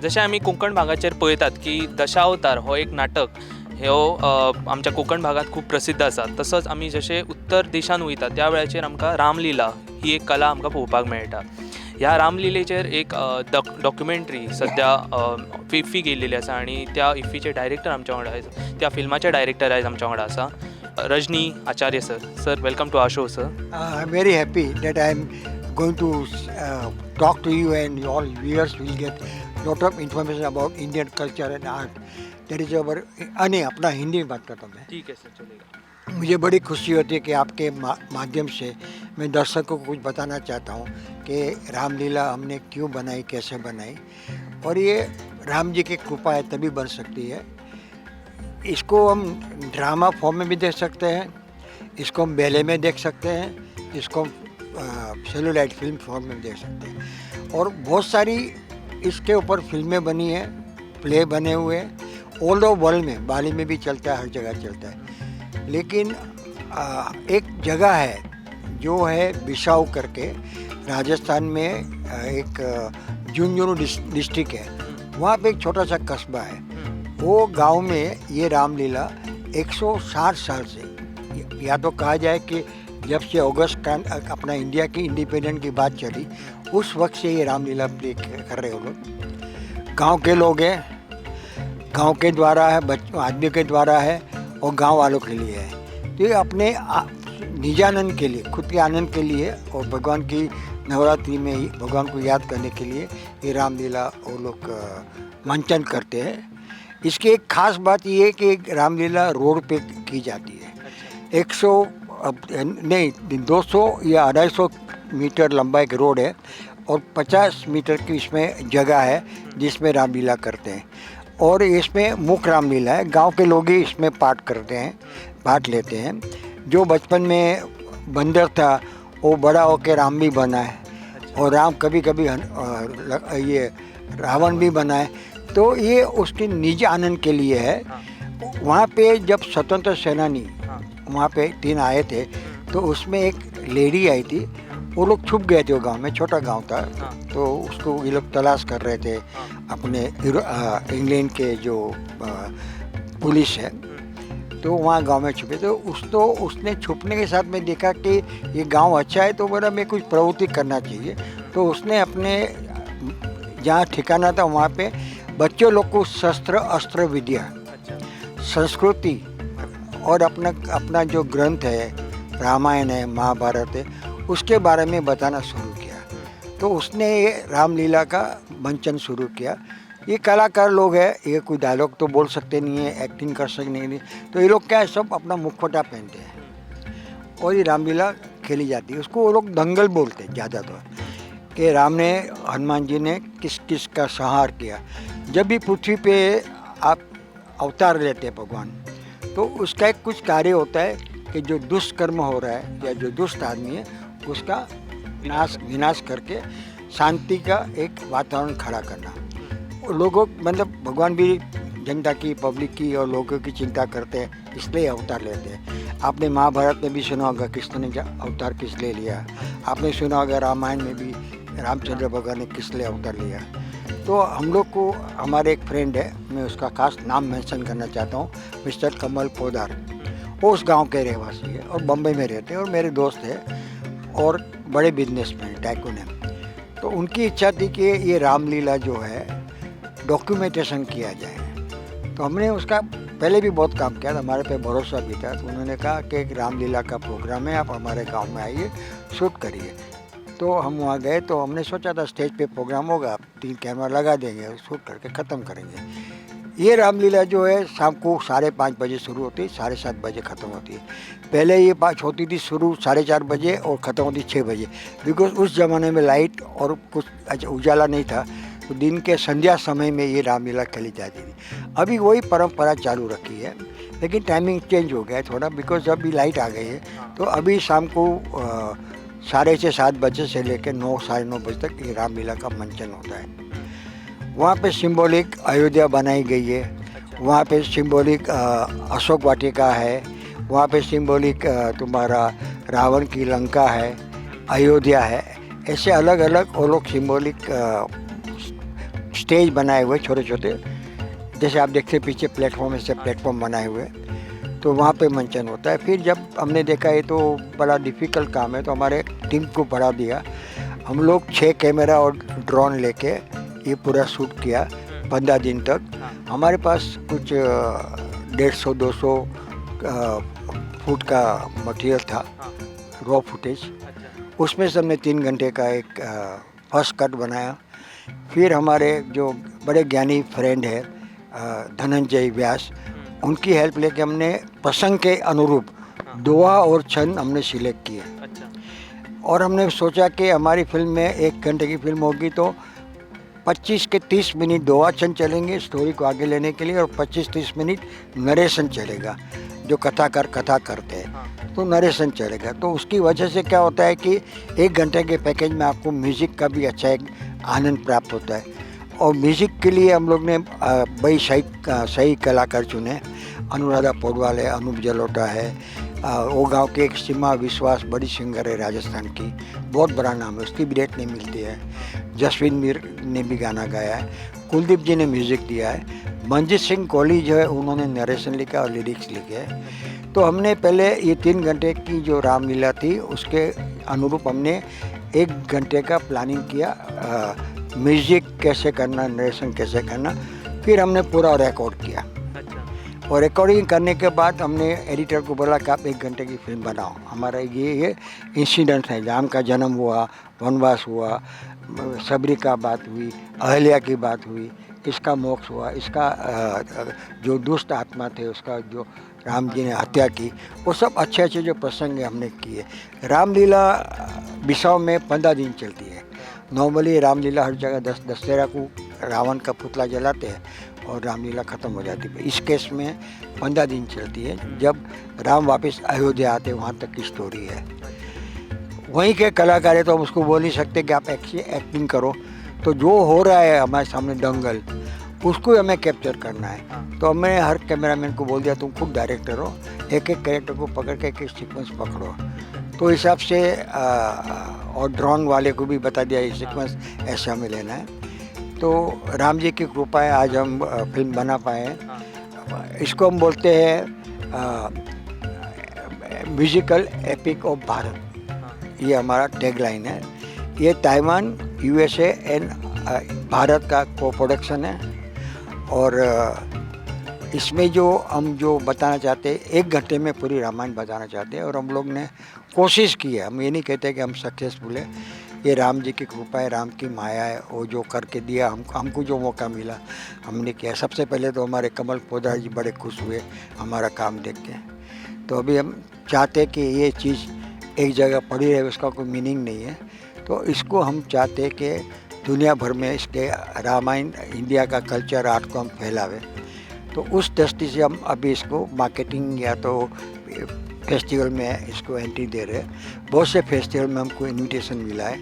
जशें आमी कोंकण भागाचेर पळयतात की दशावतार हो एक नाटक ह्यो आमच्या कोंकण भागात खूब प्रसिद्ध आसा. तसोच आमी जशे उत्तर देशान वयता त्या वेळाचेर आमकां रामलिला ही एक कला आमकां पळोवपाक मेळटा. ह्या रामलिलेचेर एक डॉक्युमेंटरी सद्या इफ्फीक येयल्लेली आसा आनी त्या इफ्फीचे डायरेक्टर आमच्या वांगडा आयज, त्या फिल्माचे डायरेक्टर आयज आमच्या वांगडा आसा, Rajni Acharya sir. Sir, welcome to our show sir. I'm very happy that I'm going to talk to you, and all viewers will get lot of information about Indian culture and art. That is our नहीं अपना हिंदी में बात करता हूँ मैं. ठीक है sir, चलेगा. मुझे बड़ी खुशी होती है कि आपके माध्यम से मैं दर्शकों को कुछ बताना चाहता हूँ कि रामलीला हमने क्यों बनाई, कैसे बनाई, और ये राम जी की कृपा है तभी बन सकती है. इसको हम ड्रामा फॉर्म में भी देख सकते हैं, इसको हम बैले में देख सकते हैं, इसको हम सेलुलाइट फिल्म फॉर्म में देख सकते हैं, और बहुत सारी इसके ऊपर फिल्में बनी हैं, प्ले बने हुए हैं ऑल ओवर वर्ल्ड में. बाली में भी चलता है, हर जगह चलता है. लेकिन एक जगह है जो है बिसाऊ करके, राजस्थान में एक झुंझुनू डिस्ट्रिक्ट है. वहाँ पे एक छोटा सा कस्बा है. वो गांव में ये रामलीला 160 साल से, या तो कहा जाए कि जब से अगस्त क्रांति अपना इंडिया की इंडिपेंडेंट की बात चली उस वक्त से ये रामलीला प्ले कर रहे हो लोग. गांव के लोग हैं, गांव के द्वारा है, आदमी के द्वारा है और गांव वालों के लिए है. तो ये अपने निजानंद के लिए, खुद के आनंद के लिए और भगवान की नवरात्रि में ही भगवान को याद करने के लिए ये रामलीला वो लोग मंचन करते हैं. इसकी एक खास बात ये है कि रामलीला रोड पे की जाती है. 200 या 250 मीटर लंबा एक रोड है और 50 मीटर की इसमें जगह है जिसमें रामलीला करते हैं. और इसमें मुख्य रामलीला है, गांव के लोग ही इसमें पार्ट लेते हैं. जो बचपन में बंदर था वो बड़ा होकर राम भी बना है, और राम कभी कभी ये रावण भी बना है. तो ये उसके निजी आनंद के लिए है. वहाँ पे जब स्वतंत्र सेनानी वहाँ पे 3 आए थे तो उसमें एक लेडी आई थी. वो लोग छुप गए थे, वो गांव में छोटा गांव था. तो उसको ये लोग तलाश कर रहे थे, अपने इंग्लैंड के जो पुलिस है, तो वहाँ गांव में छुपे. तो उसने छुपने के साथ में देखा कि ये गांव अच्छा है, तो बोला मैं कुछ प्रवृत्ति करना चाहिए. तो उसने अपने जहाँ ठिकाना था वहाँ पे बच्चों लोग को शस्त्र अस्त्र विद्या, संस्कृति और अपना जो ग्रंथ है, रामायण है, महाभारत है, उसके बारे में बताना शुरू किया. तो उसने ये रामलीला का मंचन शुरू किया. ये कलाकार लोग हैं, ये कोई डायलॉग तो बोल सकते नहीं है, एक्टिंग कर सकते नहीं. तो ये लोग क्या है, सब अपना मुखौटा पहनते हैं और ये रामलीला खेली जाती है. उसको वो लोग दंगल बोलते हैं ज़्यादातर, कि राम ने, हनुमान जी ने किस किस का संहार किया. जब भी पृथ्वी पे आप अवतार लेते हैं भगवान, तो उसका एक कुछ कार्य होता है कि जो दुष्कर्म हो रहा है या जो दुष्ट आदमी है उसका विनाश करके शांति का एक वातावरण खड़ा करना. लोगों मतलब भगवान भी जनता की, पब्लिक की और लोगों की चिंता करते हैं, इसलिए अवतार लेते हैं. आपने महाभारत में भी सुना होगा कृष्ण ने अवतार किस लिए लिया. आपने सुना होगा रामायण में भी रामचंद्र भगवान ने किस लिए अवतार लिया. तो हम लोग को, हमारे एक फ्रेंड है, मैं उसका खास नाम मेंशन करना चाहता हूँ, मिस्टर कमल पोदार. वो उस गांव के रहवासी है और बम्बई में रहते हैं और मेरे दोस्त हैं और बड़े बिजनेसमैन टाइकून हैं. तो उनकी इच्छा थी कि ये रामलीला जो है डॉक्यूमेंटेशन किया जाए. तो हमने उसका पहले भी बहुत काम किया था, हमारे पे भरोसा भी था. तो उन्होंने कहा कि एक रामलीला का प्रोग्राम है, आप हमारे गांव में आइए, शूट करिए. तो हम वहाँ गए. तो हमने सोचा था स्टेज पे प्रोग्राम होगा, 3 कैमरा लगा देंगे, शूट करके ख़त्म करेंगे. ये रामलीला जो है शाम को 5:30 बजे शुरू होती है, 7:30 बजे ख़त्म होती है. पहले ये बात होती थी शुरू 4:30 बजे और ख़त्म होती 6 बजे, बिकॉज उस ज़माने में लाइट और कुछ उजाला नहीं था. तो दिन के संध्या समय में ये रामलीला खेली जाती थी. अभी वही परंपरा चालू रखी है, लेकिन टाइमिंग चेंज हो गया है थोड़ा, बिकॉज अभी लाइट आ गई है. तो अभी शाम को 6:30-7 बजे से लेकर 9, 9:30 बजे तक ये रामलीला का मंचन होता है. वहाँ पे सिंबॉलिक अयोध्या बनाई गई है, वहाँ पे सिंबॉलिक अशोक वाटिका है, वहाँ पे सिंबॉलिक तुम्हारा रावण की लंका है, अयोध्या है. ऐसे अलग अलग वो लोग सिंबॉलिक स्टेज बनाए हुए छोटे छोटे, जैसे आप देखते हैं पीछे प्लेटफॉर्म, ऐसे प्लेटफॉर्म बनाए हुए, तो वहाँ पे मंचन होता है। फिर जब हमने देखा ये तो बड़ा डिफ़िकल्ट काम है, तो हमारे टीम को बढ़ा दिया। हम लोग 6 कैमरा और ड्रोन लेके ये पूरा शूट किया 15 दिन तक। हमारे पास कुछ 150-200 फुट का मटेरियल था, रॉ फुटेज। उसमें से हमने 3 घंटे का एक फर्स्ट कट बनाया। फिर हमारे जो बड़े ज्ञानी फ्रेंड है धनंजय व्यास, उनकी हेल्प लेके हमने प्रसंग के अनुरूप दोहा और छंद हमने सिलेक्ट किए। और हमने सोचा कि हमारी फिल्म में 1 घंटे की फिल्म होगी तो 25 के 30 मिनट दोहा छंद चलेंगे स्टोरी को आगे लेने के लिए, और 25-30 मिनट नरेशन चलेगा, जो कथाकार कथा करते हैं तो नरेशन चलेगा। तो उसकी वजह से क्या होता है कि 1 घंटे के पैकेज में आपको म्यूज़िक का भी अच्छा एक आनंद प्राप्त होता है। और म्यूज़िक के लिए हम लोग ने भाई सही कलाकार चुने। अनुराधा पौडवाल है, अनूप जलोटा है, वो गांव के एक सीमा विश्वास बड़ी सिंगर है राजस्थान की, बहुत बड़ा नाम है, उसकी भी रेट नहीं मिलती है। जसवीन मीर ने भी गाना गाया है, कुलदीप जी ने म्यूज़िक दिया है, मंजीत सिंह कोहली जो है उन्होंने नरेशन लिखा और लिरिक्स लिखे हैं। तो हमने पहले ये 3 घंटे की जो रामलीला थी उसके अनुरूप हमने 1 घंटे का प्लानिंग किया, म्यूज़िक कैसे करना, नरेशन कैसे करना। फिर हमने पूरा रिकॉर्ड किया, और रिकॉर्डिंग करने के बाद हमने एडिटर को बोला कि आप 1 घंटे की फिल्म बनाओ। हमारा ये इंसिडेंट है, राम का जन्म हुआ, वनवास हुआ, सबरी का बात हुई, अहल्या की बात हुई, इसका मोक्ष हुआ, इसका जो दुष्ट आत्मा थे उसका जो राम जी ने हत्या की, वो सब अच्छे अच्छे जो प्रसंग हमने किए। रामलीला बिसाव में 15 दिन चलती है। नॉर्मली रामलीला हर जगह दशहरा को रावण का पुतला जलाते हैं और रामलीला ख़त्म हो जाती है। इस केस में 15 दिन चलती है, जब राम वापस अयोध्या आते वहाँ तक की स्टोरी है। वहीं के कलाकार है तो हम उसको बोल नहीं सकते कि आप एक्टिंग करो, तो जो हो रहा है हमारे सामने दंगल, उसको हमें कैप्चर करना है। तो हमने हर कैमरामैन को बोल दिया तुम खुद डायरेक्टर हो, एक एक कैरेक्टर को पकड़ के एक एक सीक्वेंस पकड़ो। तो हिसाब से और ड्रोन वाले को भी बता दिया ये सीक्वेंस ऐसे हमें लेना है। तो राम जी की कृपा है आज हम फिल्म बना पाए हैं। इसको हम बोलते हैं म्यूजिकल एपिक ऑफ भारत, ये हमारा टैगलाइन है। ये ताइवान, यूएसए एंड भारत का को प्रोडक्शन है। और इसमें जो हम बताना चाहते हैं, 1 घंटे में पूरी रामायण बताना चाहते हैं, और हम लोग ने कोशिश की है। हम ये नहीं कहते कि हम सक्सेसफुल है, ये राम जी की कृपा है, राम की माया है, वो जो करके दिया हमको जो मौका मिला हमने किया। सबसे पहले तो हमारे कमल पोदार जी बड़े खुश हुए हमारा काम देख के। तो अभी हम चाहते कि ये चीज़ एक जगह पड़ी रहे, उसका कोई मीनिंग नहीं है, तो इसको हम चाहते कि दुनिया भर में इसके रामायण, इंडिया का कल्चर, आर्ट को हम फैलावे। तो उस दृष्टि से हम अभी इसको मार्केटिंग या तो फेस्टिवल में इसको एंट्री दे रहे हैं। बहुत से फेस्टिवल में हमको इनविटेशन मिला है,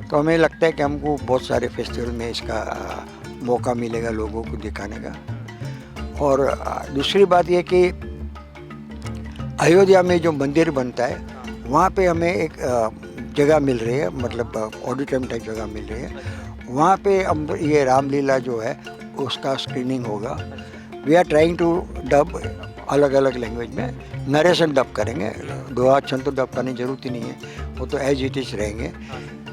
तो हमें लगता है कि हमको बहुत सारे फेस्टिवल में इसका मौका मिलेगा लोगों को दिखाने का। और दूसरी बात ये कि अयोध्या में जो मंदिर बनता है वहाँ पे हमें एक जगह मिल रही है, मतलब ऑडिटोरियम टाइप जगह मिल रही है। वहाँ पे हम ये रामलीला जो है उसका स्क्रीनिंग होगा। We are trying to dub अलग अलग लैंग्वेज में, नरेशन डब करेंगे, दोहा छंद तो डब करने की जरूरत ही नहीं है, वो तो एज इट इज़ रहेंगे।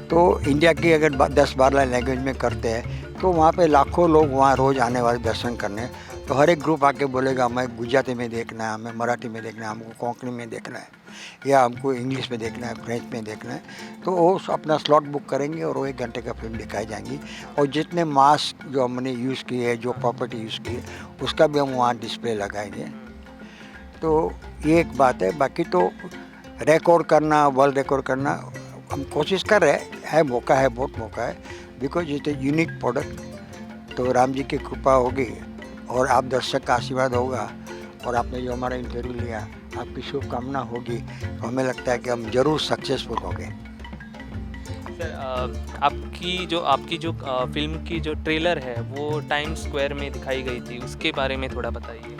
तो इंडिया की अगर 10-12 लैंग्वेज में करते हैं तो वहाँ पे लाखों लोग वहाँ रोज़ आने वाले दर्शन करने। तो हर एक ग्रुप आके बोलेगा हमें गुजराती में देखना है, हमें मराठी में देखना है, हमको कोंकणी में देखना है, या हमको इंग्लिश में देखना है, फ्रेंच में देखना है। तो वो अपना स्लॉट बुक करेंगे और वो 1 घंटे का फिल्म दिखाई जाएंगी। और जितने मास्क जो हमने यूज़ किए है, जो प्रॉपर्टी यूज़ की है, उसका भी हम वहाँ डिस्प्ले लगाएंगे। तो ये एक बात है। बाकी तो रिकॉर्ड करना, वर्ल्ड रिकॉर्ड करना हम कोशिश कर रहे हैं, मौका है, बहुत मौका है, because it is unique product. तो राम जी की कृपा होगी और आप दर्शक का आशीर्वाद होगा, और आपने जो हमारा इंटरव्यू लिया, आपकी शुभकामना होगी, तो हमें लगता है कि हम ज़रूर सक्सेसफुल होंगे। सर, आपकी जो फिल्म की जो ट्रेलर है वो टाइम्स स्क्वायर में दिखाई गई थी, उसके बारे में थोड़ा बताइए।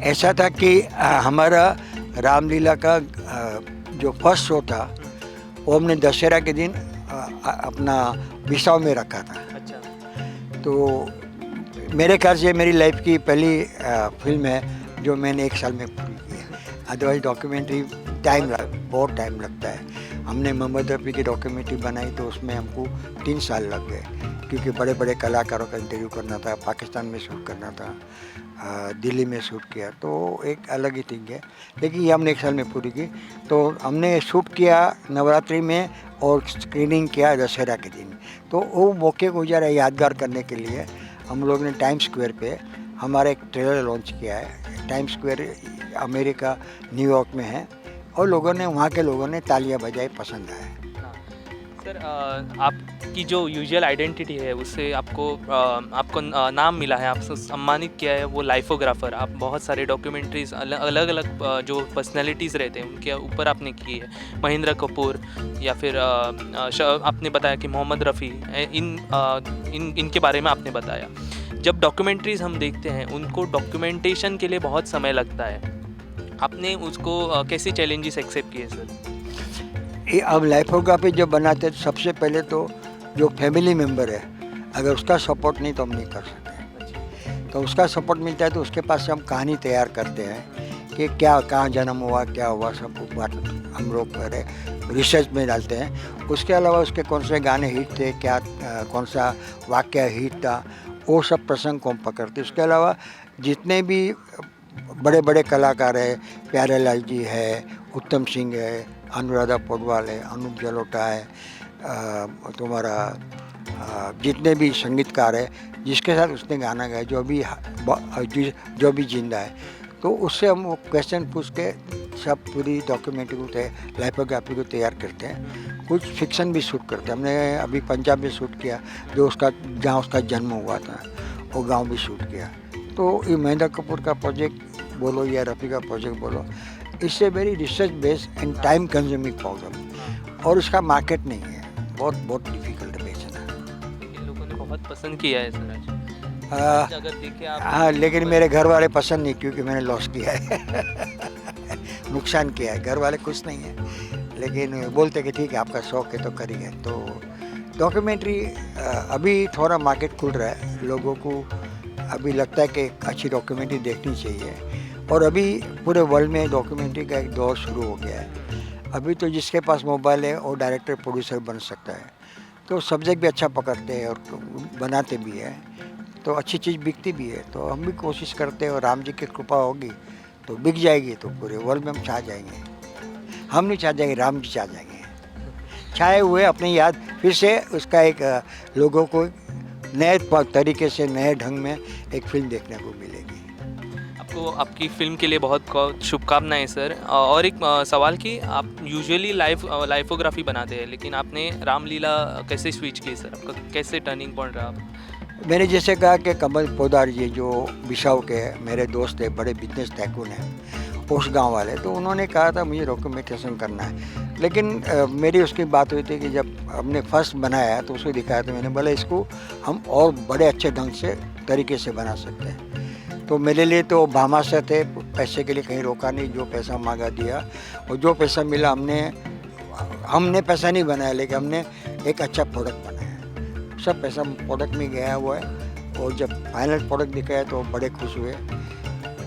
ऐसा था कि हमारा रामलीला का जो फर्स्ट शो था वो हमने दशहरा के दिन अपना बिसाव में रखा था। अच्छा। तो मेरे ख्याल से मेरी लाइफ की पहली फिल्म है जो मैंने 1 साल में पूरी की है। अदरवाइज डॉक्यूमेंट्री बहुत टाइम लगता है। हमने मोहम्मद रफ़ी की डॉक्यूमेंट्री बनाई तो उसमें हमको 3 साल लग गए, क्योंकि बड़े बड़े कलाकारों का इंटरव्यू करना था, पाकिस्तान में शूट करना था, दिल्ली में शूट किया, तो एक अलग ही थिंग है। लेकिन ये हमने 1 साल में पूरी की। तो हमने शूट किया नवरात्रि में और स्क्रीनिंग किया दशहरा के दिन। तो वो मौके को ज़रा यादगार करने के लिए हम लोग ने टाइम स्क्वायर पे हमारा एक ट्रेलर लॉन्च किया है। टाइम स्क्वायर अमेरिका न्यूयॉर्क में है और वहाँ के लोगों ने तालियां बजाई, पसंद आया। सर आपकी जो यूजुअल आइडेंटिटी है उससे आपको नाम मिला है, आपसे सम्मानित किया है वो लाइफोग्राफर। आप बहुत सारे डॉक्यूमेंट्रीज अलग अलग जो पर्सनैलिटीज़ रहते हैं उनके ऊपर आपने की है। महेंद्र कपूर या फिर आपने बताया कि मोहम्मद रफ़ी, इनके बारे में आपने बताया। जब डॉक्यूमेंट्रीज़ हम देखते हैं उनको डॉक्यूमेंटेशन के लिए बहुत समय लगता है, आपने उसको कैसे चैलेंजेस एक्सेप्ट किए सर? ये अब लाइफोग्राफी जब बनाते हैं तो सबसे पहले तो जो फैमिली मेम्बर है, अगर उसका सपोर्ट नहीं तो हम नहीं कर सकते। तो उसका सपोर्ट मिलता है तो उसके पास से हम कहानी तैयार करते हैं कि क्या कहाँ जन्म हुआ, क्या हुआ, सब बात हम लोग रिसर्च में डालते हैं। उसके अलावा उसके कौन से गाने हिट थे, क्या कौन सा वाक्य हिट था, वो सब प्रसंग को हम पकड़ते हैं। उसके अलावा जितने भी बड़े बड़े कलाकार है, प्यारेलाल जी है, उत्तम सिंह है, अनुराधा पौडवाल है, अनूप जलोटा है, तुम्हारा जितने भी संगीतकार है जिसके साथ उसने गाना गाया, जो भी जिंदा है, तो उससे हम वो क्वेश्चन पूछ के सब पूरी डॉक्यूमेंट्री को लाइफोग्राफी को तैयार करते हैं। कुछ फिक्शन भी शूट करते हैं। हमने अभी पंजाब में शूट किया, जहाँ उसका जन्म हुआ था, वो गाँव भी शूट किया। तो ये महेंद्र कपूर का प्रोजेक्ट बोलो या रफ़ी का प्रोजेक्ट बोलो, इससे very research based and time consuming problem, और उसका मार्केट नहीं है, बहुत डिफिकल्ट है बेचना। लेकिन लोगों ने बहुत पसंद किया है सर आज अगर देखें आप। हाँ, लेकिन मेरे घर वाले पसंद नहीं, क्योंकि मैंने लॉस किया है नुकसान किया है। घर वाले खुश नहीं है, लेकिन बोलते कि ठीक है आपका शौक है तो करिए। तो डॉक्यूमेंट्री अभी थोड़ा मार्केट खुल रहा है, लोगों को अभी लगता है कि अच्छी डॉक्यूमेंट्री देखनी चाहिए, और अभी पूरे वर्ल्ड में डॉक्यूमेंट्री का एक दौर शुरू हो गया है। अभी तो जिसके पास मोबाइल है वो डायरेक्टर प्रोड्यूसर बन सकता है, तो सब्जेक्ट भी अच्छा पकड़ते हैं और बनाते भी हैं, तो अच्छी चीज़ बिकती भी है। तो हम भी कोशिश करते हैं, और राम जी की कृपा होगी तो बिक जाएगी, तो पूरे वर्ल्ड में हम छा जाएंगे। हम नहीं छा जाएंगे, राम जी छा जाएंगे। छाए हुए अपनी याद फिर से उसका एक लोगों को नए तरीके से, नए ढंग में एक फिल्म देखने को मिलेगी। आपको आपकी फ़िल्म के लिए बहुत बहुत शुभकामनाएं सर। और एक सवाल कि आप यूजुअली लाइफोग्राफी बनाते हैं, लेकिन आपने रामलीला कैसे स्विच की सर? आपका कैसे टर्निंग पॉइंट रहा? मैंने जैसे कहा कि कमल पोदार जी जो बिशाव के मेरे दोस्त है, बड़े बिजनेस टाइकून हैं उस गांव वाले, तो उन्होंने कहा था मुझे डॉक्यूमेंटेशन करना है। लेकिन मेरी उसकी बात हुई थी कि जब हमने फर्स्ट बनाया तो उसको दिखाया, तो मैंने बोला इसको हम और बड़े अच्छे ढंग से तरीके से बना सकते हैं। तो मेरे लिए तो भामाशाह थे, पैसे के लिए कहीं रोका नहीं, जो पैसा मांगा दिया, और जो पैसा मिला हमने पैसा नहीं बनाया, लेकिन हमने एक अच्छा प्रोडक्ट बनाया। सब पैसा प्रोडक्ट में गया हुआ है, और जब फाइनल प्रोडक्ट दिखाया तो बड़े खुश हुए।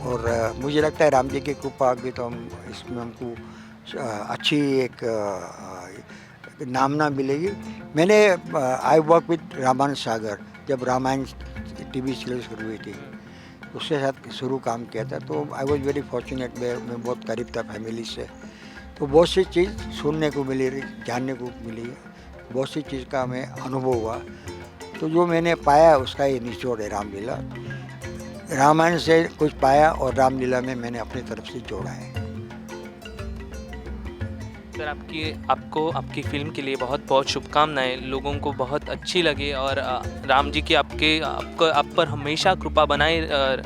और मुझे लगता है राम जी की कृपा आ गई तो हम इसमें हमको अच्छी एक नामना मिलेगी। मैंने आई वर्क विद रामायण सागर, जब रामायण टीवी सीरियल शुरू हुई थी उसके साथ शुरू काम किया था, तो आई वॉज वेरी फॉर्चुनेट। मैं बहुत करीब था फैमिली से, तो बहुत सी चीज़ सुनने को मिली, जानने को मिली, बहुत सी चीज़ का हमें अनुभव हुआ। तो जो मैंने पाया उसका ये निचोड़ है रामलीला। रामायण से कुछ पाया और रामलीला में मैंने अपनी तरफ से जोड़ा है। सर आपकी फ़िल्म के लिए बहुत बहुत शुभकामनाएं। लोगों को बहुत अच्छी लगे, और राम जी की आप पर हमेशा कृपा बनाए,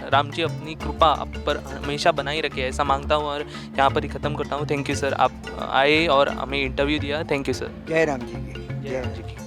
राम जी अपनी कृपा आप पर हमेशा बनाए रखे, ऐसा मांगता हूँ और यहाँ पर ही ख़त्म करता हूँ। थैंक यू सर, आप आए और हमें इंटरव्यू दिया। Thank you sir. जय राम जी की। जय राम जी की।